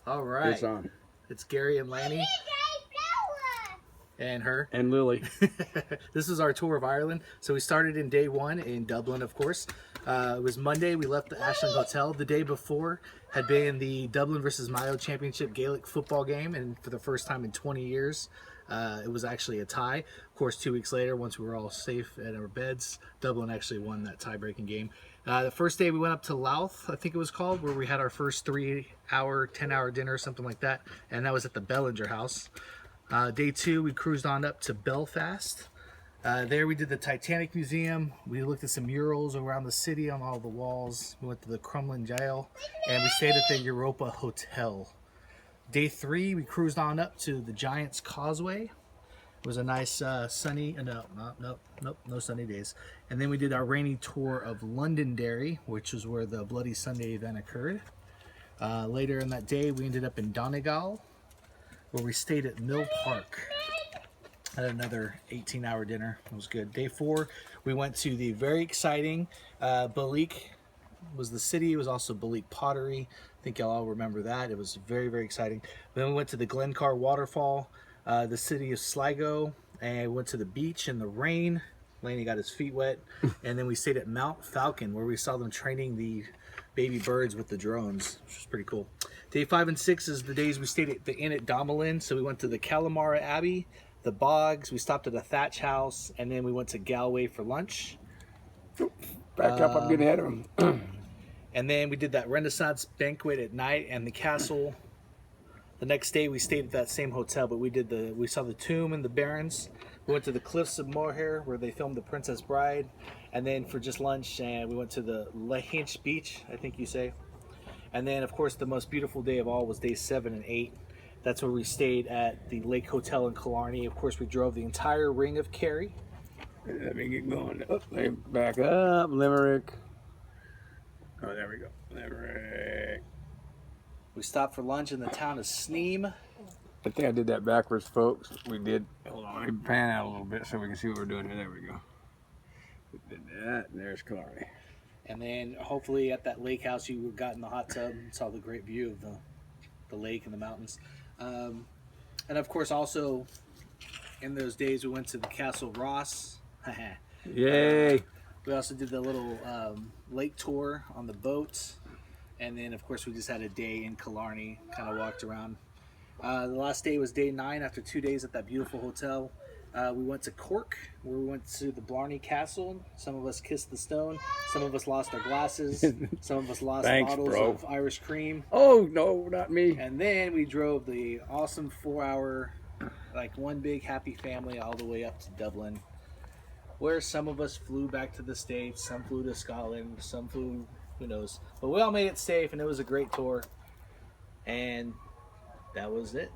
All right. It's on. It's Gary and Lanny and her. And Lily. This is our tour of Ireland. So we started in day one in Dublin, of course. It was Monday. We left the Ashland Hotel. The day before had been the Dublin versus Mayo Championship Gaelic football game, and for the first time in 20 years, it was actually a tie. Of course, 2 weeks later, once we were all safe at our beds, Dublin actually won that tie-breaking game. The first day we went up to Louth, I think it was called, where we had our first 3-hour, 10-hour dinner, something like that, and that was at the Bellinger House. Day two, we cruised on up to Belfast. There we did the Titanic Museum. We looked at some murals around the city on all the walls. We went to the Crumlin Jail, and we stayed at the Europa Hotel. Day three, we cruised on up to the Giant's Causeway. It was a nice sunny, no sunny days. And then we did our rainy tour of Londonderry, which was where the Bloody Sunday event occurred. Later in that day, we ended up in Donegal, where we stayed at Mill Park. Had another 18-hour dinner. It was good. Day four, we went to the very exciting Balik was the city. It was also Balik Pottery. I think y'all all remember that. It was very, very exciting. Then we went to the Glencar Waterfall, the city of Sligo, and we went to the beach in the rain. Laney got his feet wet. And then we stayed at Mount Falcon, where we saw them training the baby birds with the drones, which was pretty cool. Day 5 and 6 is the days we stayed at the inn at Domelin. So we went to the Calamara Abbey, the Bogs, we stopped at a thatch house, and then we went to Galway for lunch. Back up, I'm getting ahead of him. And then we did that Renaissance banquet at night and the castle. The next day we stayed at that same hotel, but we saw the tomb and the barons. We went to the Cliffs of Moher, where they filmed The Princess Bride. And then for just lunch, we went to the Lahinch Beach, I think you say. And then, of course, the most beautiful day of all was day 7 and 8. That's where we stayed at the Lake Hotel in Killarney. Of course, we drove the entire Ring of Kerry. Let me get going. Oh, back up, Limerick. Oh, there we go. Limerick. We stopped for lunch in the town of Sneem. I think I did that backwards, folks. We did. Hold on, let me pan out a little bit so we can see what we're doing here. There we go. We did that, and there's Killarney. And then hopefully at that lake house you got in the hot tub and saw the great view of the lake and the mountains. And of course also in those days we went to the Castle Ross. Yay! We also did the little lake tour on the boat. And then of course we just had a day in Killarney, kind of walked around. The last day was day 9 after 2 days at that beautiful hotel. We went to Cork, where we went to the Blarney Castle. Some of us kissed the stone. Some of us lost our glasses. Some of us lost bottles of Irish cream. Oh, no, not me. And then we drove the awesome 4-hour, like one big happy family all the way up to Dublin, where some of us flew back to the States, some flew to Scotland, some flew, who knows. But we all made it safe, and it was a great tour. And that was it.